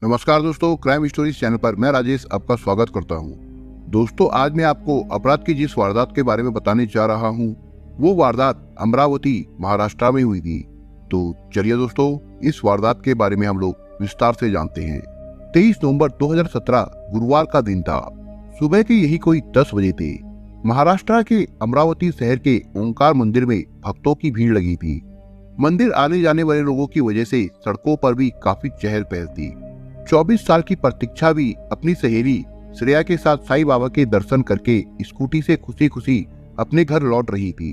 नमस्कार दोस्तों, crime stories channel पर मैं राजेश आपका स्वागत करता हूं। दोस्तों, आज मैं आपको अपराध की जिस वारदात के बारे में बताने जा रहा हूं, वो वारदात अमरावती महाराष्ट्र में हुई थी। तो चलिए दोस्तों, इस वारदात के बारे में हम लोग विस्तार से जानते हैं। 23 नवंबर 2017 गुरुवार का दिन था। सुबह के यही कोई 10 बजे थे। महाराष्ट्र के अमरावती शहर के ओंकार मंदिर में भक्तों की भीड़ लगी थी। मंदिर आने जाने वाले लोगों की वजह से सड़कों पर भी काफी चहल पहल थी। 24 साल की प्रतीक्षा भी अपनी सहेली श्रेया के साथ साईं बाबा के दर्शन करके स्कूटी से खुशी खुशी अपने घर लौट रही थी।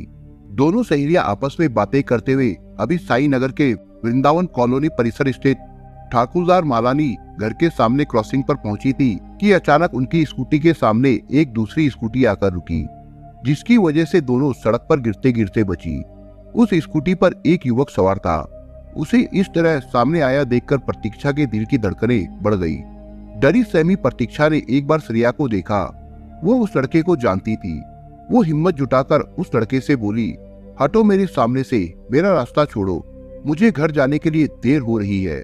दोनों सहेलियां आपस में बातें करते हुए अभी साई नगर के वृंदावन कॉलोनी परिसर स्थित ठाकुरदार मालानी घर के सामने क्रॉसिंग पर पहुंची थी कि अचानक उनकी स्कूटी के सामने एक दूसरी स्कूटी आकर रुकी, जिसकी वजह से दोनों सड़क पर गिरते गिरते बची। उस स्कूटी पर एक युवक सवार था। उसे इस तरह सामने आया देखकर प्रतीक्षा के दिल की धड़कनें बढ़ गई। डरी सहमी प्रतीक्षा ने एक बार श्रेया को देखा। वो उस लड़के को जानती थी। वो हिम्मत जुटाकर उस लड़के से बोली, हटो मेरे सामने से, मेरा रास्ता छोड़ो, मुझे घर जाने के लिए देर हो रही है।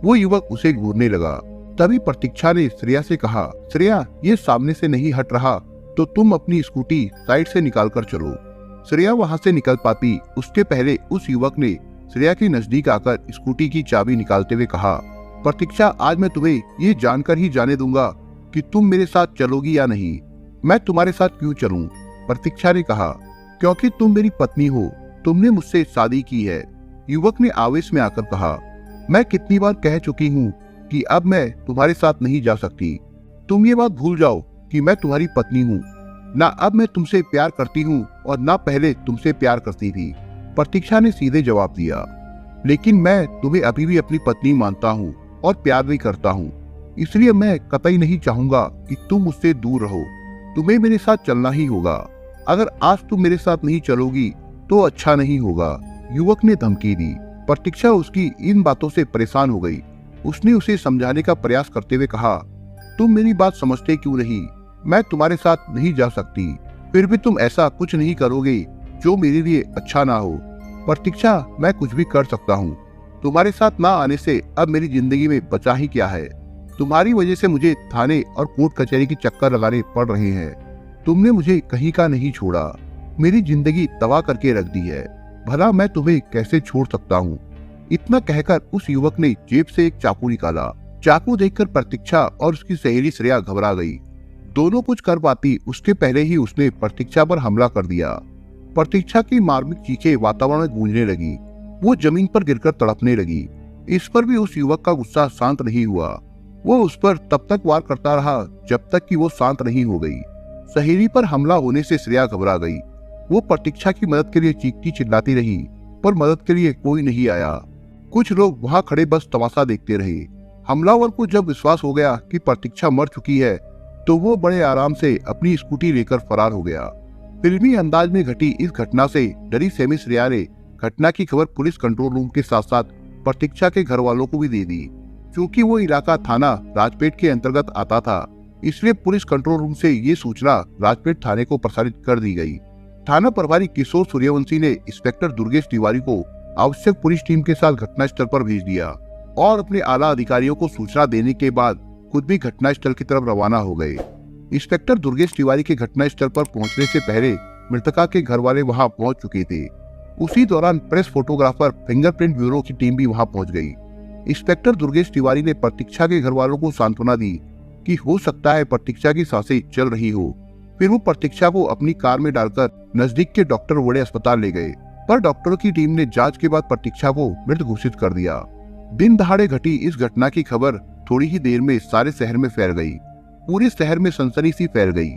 वो युवक उसे घूरने लगा। तभी प्रतीक्षा ने श्रेया से कहा, श्रेया, ये सामने से नहीं हट रहा तो तुम अपनी स्कूटी साइड से निकाल कर चलो। श्रेया वहां से निकल पाती उसके पहले उस युवक ने श्रेया के नजदीक आकर स्कूटी की चाबी निकालते हुए कहा, प्रतीक्षा, आज मैं तुम्हें ये जानकर ही जाने दूंगा कि तुम मेरे साथ चलोगी या नहीं। मैं तुम्हारे साथ क्यों चलूं? प्रतीक्षा ने कहा, क्योंकि तुम मेरी पत्नी हो, तुमने मुझसे शादी की है। युवक ने आवेश में आकर कहा, मैं कितनी बार कह चुकी हूँ कि अब मैं तुम्हारे साथ नहीं जा सकती। तुम ये बात भूल जाओ कि मैं तुम्हारी पत्नी हूँ। ना अब मैं तुमसे प्यार करती हूँ और ना पहले तुमसे प्यार करती थी। प्रतीक्षा ने सीधे जवाब दिया, लेकिन मैं तुम्हें अभी भी अपनी पत्नी मानता हूँ और प्यार भी करता हूँ, इसलिए मैं कतई नहीं चाहूंगा कि तुम मुझसे दूर रहो। तुम्हें मेरे साथ चलना ही होगा। अगर आज तुम मेरे साथ नहीं चलोगी तो अच्छा नहीं होगा, युवक ने धमकी दी। प्रतीक्षा उसकी इन बातों से परेशान हो गई। उसने उसे समझाने का प्रयास करते हुए कहा, तुम मेरी बात समझते क्यों नहीं? मैं तुम्हारे साथ नहीं जा सकती, फिर भी तुम ऐसा कुछ नहीं करोगे जो मेरे लिए अच्छा ना हो। प्रतीक्षा, मैं कुछ भी कर सकता हूँ। तुम्हारे साथ ना आने से अब मेरी जिंदगी में बचा ही क्या है? तुम्हारी वजह से मुझे थाने और कोर्ट कचहरी की चक्कर लगाने पड़ रहे हैं। तुमने मुझे कहीं का नहीं छोड़ा, मेरी जिंदगी तबाह करके रख दी है। भला मैं तुम्हें कैसे छोड़ सकता हूँ? इतना कहकर उस युवक ने जेब से एक चाकू निकाला। चाकू देखकर प्रतीक्षा और उसकी सहेली श्रेया घबरा गई। दोनों कुछ कर पाती उसके पहले ही उसने प्रतीक्षा पर हमला कर दिया। प्रतीक्षा की मार्मिक चीखें वातावरण में गूंजने लगी। वो जमीन पर गिरकर तड़पने लगी। इस पर भी उस युवक का गुस्सा शांत नहीं हुआ। वो उस पर तब तक वार करता रहा जब तक कि वो शांत नहीं हो गई। सहेली पर हमला होने से श्रेया घबरा गई। वो प्रतीक्षा की मदद के लिए चीखती चिल्लाती रही, पर मदद के लिए कोई नहीं आया। कुछ लोग वहां खड़े बस तमाशा देखते रहे। हमलावर को जब विश्वास हो गया कि प्रतीक्षा मर चुकी है तो वो बड़े आराम से अपनी स्कूटी लेकर फरार हो गया। फिल्मी अंदाज में घटी इस घटना से डरी सहमी श्रेया ने घटना की खबर पुलिस कंट्रोल रूम के साथ साथ प्रतीक्षा के घर वालों को भी दे दी। क्योंकि वो इलाका थाना राजपेट के अंतर्गत आता था, इसलिए पुलिस कंट्रोल रूम से ये सूचना राजपेट थाने को प्रसारित कर दी गई। थाना प्रभारी किशोर सूर्यवंशी ने इंस्पेक्टर दुर्गेश तिवारी को आवश्यक पुलिस टीम के साथ घटनास्थल पर भेज दिया और अपने आला अधिकारियों को सूचना देने के बाद खुद भी घटनास्थल की तरफ रवाना हो गए। इंस्पेक्टर दुर्गेश तिवारी के घटनास्थल पर पहुंचने से पहले मृतका के घर वाले वहां पहुंच चुके थे। उसी दौरान प्रेस फोटोग्राफर फिंगरप्रिंट ब्यूरो की टीम भी वहां पहुंच गई। इंस्पेक्टर दुर्गेश तिवारी ने प्रतीक्षा के घर वालों को सांत्वना दी कि हो सकता है प्रतीक्षा की सांसें चल रही हो। फिर वो प्रतीक्षा को अपनी कार में डालकर नजदीक के डॉक्टर बड़े अस्पताल ले गए, पर डॉक्टरों की टीम ने जांच के बाद प्रतीक्षा को मृत घोषित कर दिया। दिन दहाड़े घटी इस घटना की खबर थोड़ी ही देर में सारे शहर में फैल गई। पूरे शहर में सनसनी सी फैल गई।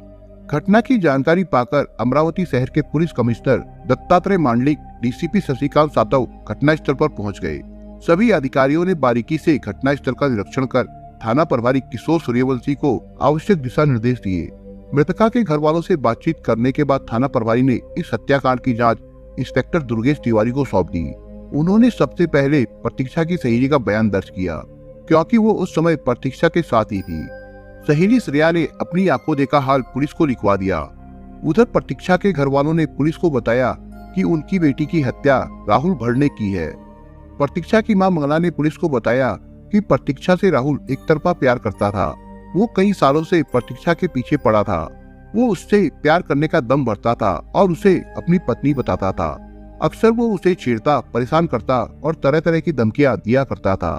घटना की जानकारी पाकर अमरावती शहर के police commissioner Dattatreya Mandlik, DCP Shashikant Satav घटनास्थल पर पहुंच गए। सभी अधिकारियों ने बारीकी से घटनास्थल का निरीक्षण कर थाना प्रभारी किशोर सूर्यवंशी को आवश्यक दिशा निर्देश दिए। मृतका के घर वालों से बातचीत करने के बाद थाना प्रभारी ने इस हत्याकांड की जांच इंस्पेक्टर दुर्गेश तिवारी को सौंप दी। उन्होंने सबसे पहले प्रतीक्षा की सहेली का बयान दर्ज किया, क्योंकि वो उस समय प्रतीक्षा के साथ ही थी। सहेली श्रेया ने अपनी आंखों देखा हाल पुलिस को लिखवा दिया। उधर प्रतीक्षा के घर वालों ने पुलिस को बताया कि उनकी बेटी की हत्या राहुल भड़ ने की है। प्रतीक्षा की मां मंगला ने पुलिस को बताया कि प्रतीक्षा से राहुल एक तरफा प्यार करता था। वो कई सालों से प्रतीक्षा के पीछे पड़ा था। वो उससे प्यार करने का दम भरता था और उसे अपनी पत्नी बताता था। अक्सर वो उसे छेड़ता, परेशान करता और तरह तरह की धमकियां दिया करता था,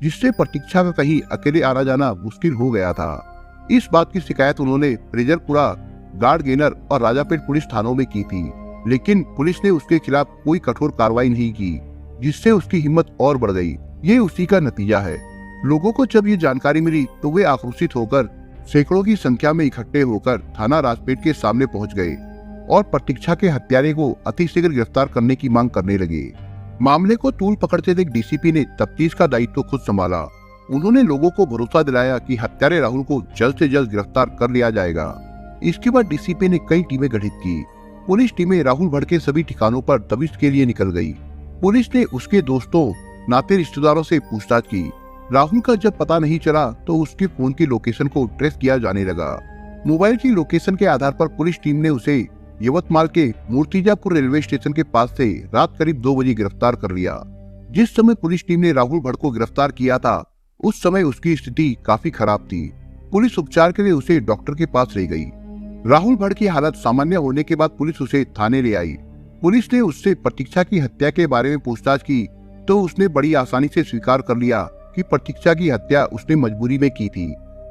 जिससे प्रतीक्षा का कहीं अकेले आना जाना मुश्किल हो गया था। इस बात की शिकायत उन्होंने फ्रेजरपुरा, गाड़गेनर और राजापेट पुलिस थानों में की थी, लेकिन पुलिस ने उसके खिलाफ कोई कठोर कार्रवाई नहीं की, जिससे उसकी हिम्मत और बढ़ गई। ये उसी का नतीजा है। लोगों को जब ये जानकारी मिली तो वे आक्रोशित होकर सैकड़ों की संख्या में इकट्ठे होकर थाना राजपेट के सामने पहुंच गए और प्रतीक्षा के हत्यारे को अतिशीघ्र गिरफ्तार करने की मांग करने लगे। मामले को तूल पकड़ते देख डीसीपी ने तफ्तीश का दायित्व खुद संभाला। उन्होंने लोगों को भरोसा दिलाया कि हत्यारे राहुल को जल्द से जल्द गिरफ्तार कर लिया जाएगा। इसके बाद डीसीपी ने कई टीमें गठित की। पुलिस टीमें राहुल भड़ के सभी ठिकानों पर तफ्तीश के लिए निकल गई। पुलिस ने उसके दोस्तों, नाते रिश्तेदारों से पूछताछ की। राहुल का जब पता नहीं चला तो उसके फोन की लोकेशन को ट्रेस किया जाने लगा। मोबाइल की लोकेशन के आधार पर पुलिस टीम ने उसे यवतमाल के मूर्तिजापुर रेलवे स्टेशन के पास से रात करीब 2 बजे गिरफ्तार कर लिया। जिस समय पुलिस टीम ने राहुल भड़ को गिरफ्तार किया था, उस समय उसकी स्थिति काफी खराब थी। पुलिस उपचार के लिए उसे डॉक्टर के पास ले गई। राहुल भड़ की हालत सामान्य होने के बाद पुलिस उसे थाने ले आई। पुलिस ने उससे प्रतीक्षा की हत्या के बारे में पूछताछ की तो उसने बड़ी आसानी से स्वीकार कर लिया कि प्रतीक्षा की हत्या उसने मजबूरी में की थी।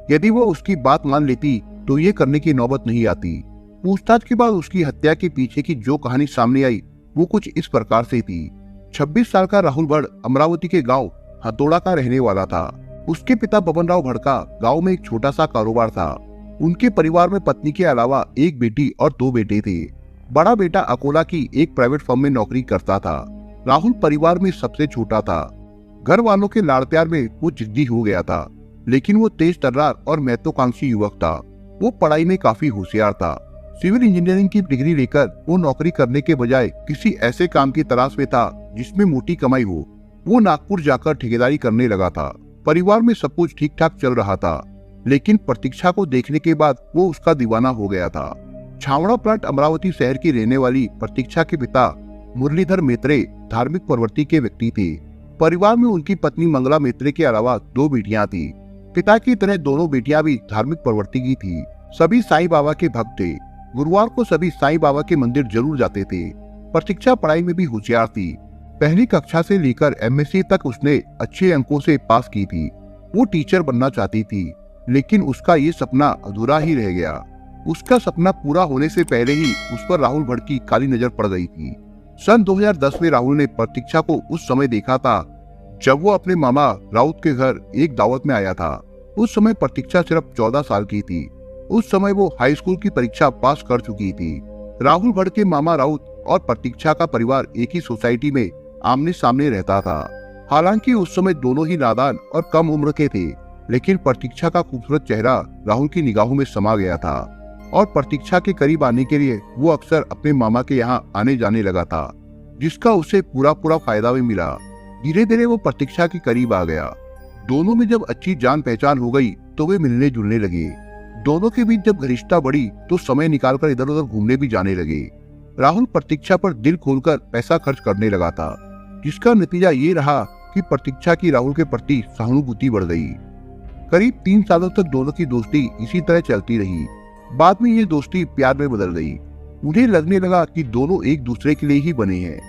यदि वो उसकी बात मान लेती तो ये करने की नौबत नहीं आती। पूछताछ के बाद उसकी हत्या के पीछे की जो कहानी सामने आई वो कुछ इस प्रकार से थी। 26 साल का राहुल भड़ अमरावती के गांव हथौड़ा का रहने वाला था। उसके पिता बबन राव भड़ का गाँव में एक छोटा सा कारोबार था। उनके परिवार में पत्नी के अलावा एक बेटी और 2 बेटे थे। बड़ा बेटा अकोला की एक प्राइवेट फर्म में नौकरी करता था। राहुल परिवार में सबसे छोटा था। घर वालों के लाड़ प्यार में वो जिद्दी हो गया था, लेकिन वो तेज तर्रार और महत्वाकांक्षी युवक था। वो पढ़ाई में काफी होशियार था। सिविल इंजीनियरिंग की डिग्री लेकर वो नौकरी करने के बजाय किसी ऐसे काम की तलाश में था जिसमें मोटी कमाई हो। वो नागपुर जाकर ठेकेदारी करने लगा था। परिवार में सब कुछ ठीक ठाक चल रहा था, लेकिन प्रतीक्षा को देखने के बाद वो उसका दीवाना हो गया था। छावड़ा प्लांट अमरावती शहर की रहने वाली प्रतीक्षा के पिता मुरलीधर मेत्रे धार्मिक प्रवृत्ति के व्यक्ति थे। परिवार में उनकी पत्नी मंगला मेत्रे के अलावा 2 बेटियां थी। पिता की तरह दोनों बेटियां भी धार्मिक प्रवृत्ति की थी। सभी साईं बाबा के भक्त थे। गुरुवार को सभी साईं बाबा के मंदिर जरूर जाते थे। प्रतीक्षा पढ़ाई में भी होशियार थी। पहली कक्षा से लेकर एमएससी तक उसने अच्छे अंकों से पास की थी। वो टीचर बनना चाहती थी, लेकिन उसका ये सपना अधूरा ही रह गया। उसका सपना पूरा होने से पहले ही उस पर राहुल भड़ की काली नजर पड़ गई थी। सन 2010 में राहुल ने प्रतीक्षा को उस समय देखा था जब वो अपने मामा राउत के घर एक दावत में आया था। उस समय प्रतीक्षा सिर्फ 14 साल की थी। उस समय वो हाई स्कूल की परीक्षा पास कर चुकी थी। राहुल भड़ के मामा राउत और प्रतीक्षा का परिवार एक ही सोसाइटी में आमने सामने रहता था। हालांकि उस समय दोनों ही नादान और कम उम्र के थे, लेकिन प्रतीक्षा का खूबसूरत चेहरा राहुल की निगाहों में समा गया था और प्रतीक्षा के करीब आने के लिए वो अक्सर अपने मामा के यहाँ आने जाने लगा था, जिसका उसे पूरा फायदा भी मिला। धीरे धीरे वो प्रतीक्षा के करीब आ गया। दोनों में जब अच्छी जान पहचान हो गई तो वे मिलने जुलने लगे। दोनों के बीच जब घनिष्ठता बढ़ी तो समय निकालकर इधर उधर घूमने भी जाने लगे। राहुल प्रतीक्षा पर दिल खोलकर पैसा खर्च करने लगा था, जिसका नतीजा ये रहा कि प्रतीक्षा की राहुल के प्रति सहानुभूति बढ़ गई। करीब 3 सालों तक दोनों की दोस्ती इसी तरह चलती रही। बाद में ये दोस्ती प्यार में बदल गई। उन्हें लगने लगा कि दोनों एक दूसरे के लिए ही बने हैं।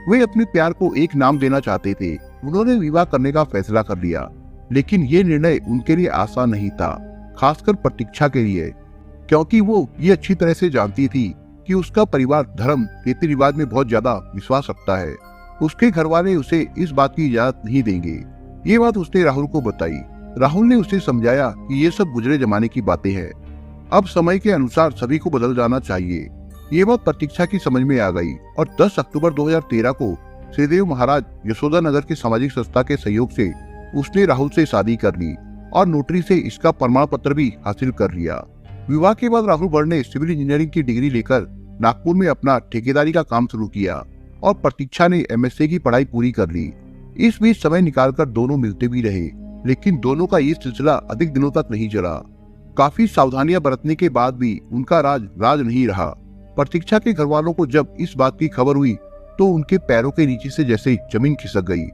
वे अपने प्यार को एक नाम देना चाहते थे। उन्होंने विवाह करने का फैसला कर लिया, लेकिन ये निर्णय उनके लिए आसान नहीं था, खासकर प्रतीक्षा के लिए, क्योंकि वो ये अच्छी तरह से जानती थी कि उसका परिवार धर्म रीति रिवाज में बहुत ज्यादा विश्वास रखता है। उसके घर वाले उसे इस बात की इजाजत नहीं देंगे। ये बात उसने राहुल को बताई। राहुल ने उसे समझाया कि ये सब गुजरे जमाने की बातें हैं, अब समय के अनुसार सभी को बदल जाना चाहिए। ये बात प्रतीक्षा की समझ में आ गई और 10 अक्टूबर 2013 को श्रीदेव महाराज यशोदा नगर की सामाजिक संस्था के सहयोग से उसने राहुल से शादी कर ली और नोटरी से इसका प्रमाण पत्र भी हासिल कर लिया। विवाह के बाद राहुल भड़ ने सिविल इंजीनियरिंग की डिग्री लेकर नागपुर में अपना ठेकेदारी का काम शुरू किया और प्रतीक्षा ने एमएससी की पढ़ाई पूरी कर ली। इस बीच समय निकालकर दोनों मिलते भी रहे, लेकिन दोनों का ये सिलसिला अधिक दिनों तक नहीं चला। काफी सावधानियां बरतने के बाद भी उनका राज नहीं रहा। प्रतीक्षा के घर वालों को जब इस बात की खबर हुई तो उनके पैरों के नीचे से जैसे जमीन खिसक गई।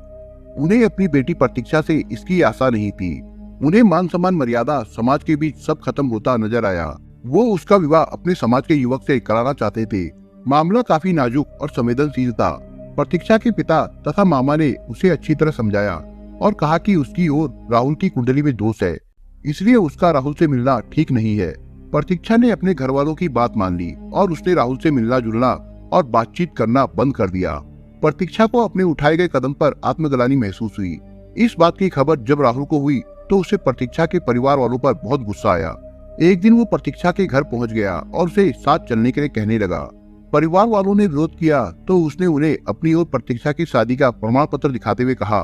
उन्हें अपनी बेटी प्रतीक्षा से इसकी आशा नहीं थी। उन्हें मान सम्मान मर्यादा समाज के बीच सब खत्म होता नजर आया। वो उसका विवाह अपने समाज के युवक से कराना चाहते थे। मामला काफी नाजुक और संवेदनशील था। प्रतीक्षा के पिता तथा मामा ने उसे अच्छी तरह समझाया और कहा कि उसकी और राहुल की कुंडली में दोष है, इसलिए उसका राहुल से मिलना ठीक नहीं है। प्रतीक्षा ने अपने घर वालों की बात मान ली और उसने राहुल से मिलना जुलना और बातचीत करना बंद कर दिया। प्रतीक्षा को अपने उठाए गए कदम पर आत्मग्लानि महसूस हुई। इस बात की खबर जब राहुल को हुई तो उसे प्रतीक्षा के परिवार वालों पर बहुत गुस्सा आया। एक दिन वो प्रतीक्षा के घर पहुंच गया और उसे साथ चलने के लिए कहने लगा। परिवार वालों ने विरोध किया तो उसने उन्हें अपनी और प्रतीक्षा की शादी का प्रमाण पत्र दिखाते हुए कहा,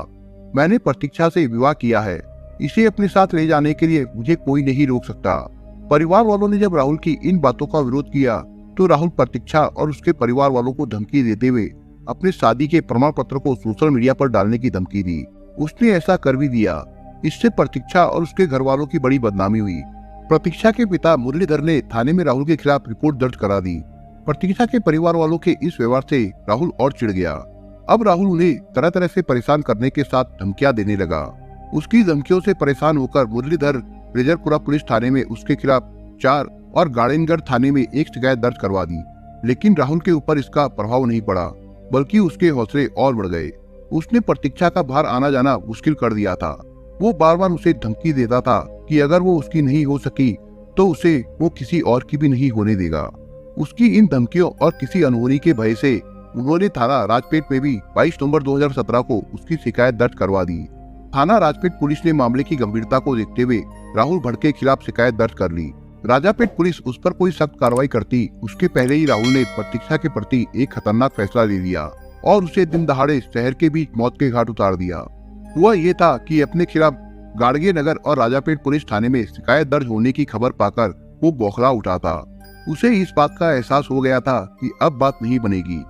मैंने प्रतीक्षा से विवाह किया है, इसे अपने साथ ले जाने के लिए मुझे कोई नहीं रोक सकता। परिवार वालों ने जब राहुल की इन बातों का विरोध किया तो राहुल प्रतीक्षा और उसके परिवार वालों को धमकी देते हुए अपने शादी के प्रमाण पत्र को सोशल मीडिया पर डालने की धमकी दी। उसने ऐसा कर भी दिया। इससे प्रतीक्षा और उसके घर वालों की बड़ी बदनामी हुई। प्रतीक्षा के पिता मुरलीधर ने थाने में राहुल के खिलाफ रिपोर्ट दर्ज करा दी। प्रतीक्षा के परिवार वालों के इस व्यवहार से राहुल और चिढ़ गया। अब राहुल उन्हें तरह तरह से परेशान करने के साथ धमकियां देने लगा। उसकी धमकियों से परेशान होकर मुरलीधर फ्रेजरपुरा पुलिस थाने में उसके खिलाफ 4 और गाड़ेनगढ़ थाने में 1 शिकायत दर्ज करवा दी। लेकिन राहुल के ऊपर इसका प्रभाव नहीं पड़ा, बल्कि उसके हौसले और बढ़ गए। उसने प्रतीक्षा का बाहर आना जाना मुश्किल कर दिया था। वो बार बार उसे धमकी देता था कि अगर वो उसकी नहीं हो सकी तो उसे वो किसी और की भी नहीं होने देगा। उसकी इन धमकियों और किसी अनहोनी के भय से उन्होंने थाना राजपेट में भी 22 नवंबर 2017 को उसकी शिकायत दर्ज करवा दी। थाना राजपेट पुलिस ने मामले की गंभीरता को देखते हुए राहुल भट्ट के खिलाफ शिकायत दर्ज कर ली। राजापेट पुलिस उस पर कोई सख्त कार्रवाई करती उसके पहले ही राहुल ने प्रतीक्षा के प्रति एक खतरनाक फैसला ले लिया और उसे दिन दहाड़े शहर के बीच मौत के घाट उतार दिया। हुआ ये था कि अपने खिलाफ गाड़गे नगर और राजापेट पुलिस थाने में शिकायत दर्ज होने की खबर पाकर वो बौखला उठा था। उसे इस बात का एहसास हो गया था कि अब बात नहीं बनेगी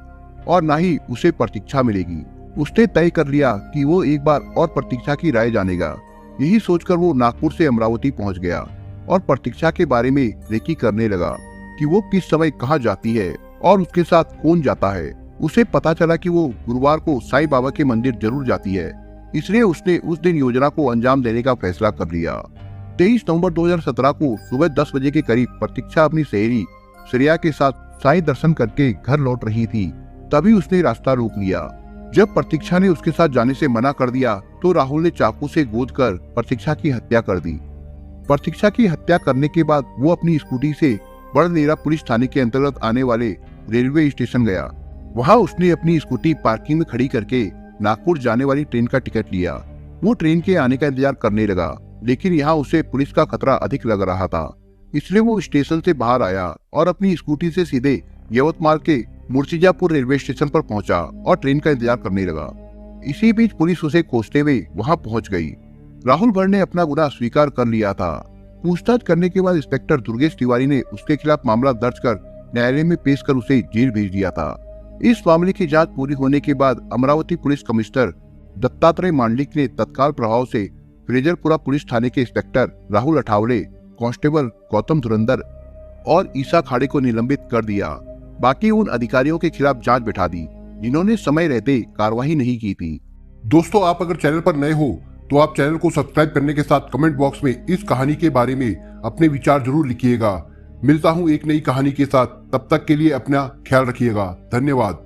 और न ही उसे प्रतीक्षा मिलेगी। उसने तय कर लिया कि वो एक बार और प्रतीक्षा की राय जानेगा। यही सोचकर वो नागपुर से अमरावती पहुंच गया और प्रतीक्षा के बारे में रेकी करने लगा कि वो किस समय कहाँ जाती है और उसके साथ कौन जाता है। उसे पता चला कि वो गुरुवार को साईं बाबा के मंदिर जरूर जाती है, इसलिए उसने उस दिन योजना को अंजाम देने का फैसला कर लिया। 23 नवंबर 2017 को सुबह 10 बजे के करीब प्रतीक्षा अपनी सहेली श्रेया के साथ साईं दर्शन करके घर लौट रही थी। तभी उसने रास्ता रोक लिया। जब प्रतीक्षा ने उसके साथ जाने से मना कर दिया तो राहुल ने चाकू से गोदकर प्रतीक्षा की हत्या कर दी। प्रतीक्षा की हत्या करने के बाद वो अपनी स्कूटी से बड़नेरा पुलिस थाने के अंतर्गत आने वाले रेलवे स्टेशन गया। वहां उसने अपनी स्कूटी पार्किंग में खड़ी करके नागपुर जाने वाली ट्रेन का टिकट लिया। वो ट्रेन के आने का इंतजार करने लगा, लेकिन यहाँ उसे पुलिस का खतरा अधिक लग रहा था, इसलिए वो स्टेशन से बाहर आया और अपनी स्कूटी से सीधे यवतमाल के मुर्शिदापुर रेलवे स्टेशन पर पहुंचा और ट्रेन का इंतजार करने लगा। इसी बीच पुलिस उसे खोजते हुए वहां पहुंच गई। राहुल भट्ट ने अपना गुनाह स्वीकार कर लिया था। पूछताछ करने के बाद इंस्पेक्टर दुर्गेश तिवारी ने उसके खिलाफ मामला दर्ज कर न्यायालय में पेश कर उसे जेल भेज दिया था। इस मामले की जांच पूरी होने के बाद अमरावती पुलिस कमिश्नर दत्तात्रेय मांडलिक ने तत्काल प्रभाव से फ्रेजरपुरा पुलिस थाने के इंस्पेक्टर राहुल अठावले, कांस्टेबल गौतम धुरंधर और ईसा खाड़े को निलंबित कर दिया। बाकी उन अधिकारियों के खिलाफ जांच बिठा दी जिन्होंने समय रहते कार्रवाई नहीं की थी। दोस्तों, आप अगर चैनल पर नए हो तो आप चैनल को सब्सक्राइब करने के साथ कमेंट बॉक्स में इस कहानी के बारे में अपने विचार जरूर लिखिएगा। मिलता हूं एक नई कहानी के साथ, तब तक के लिए अपना ख्याल रखिएगा। धन्यवाद।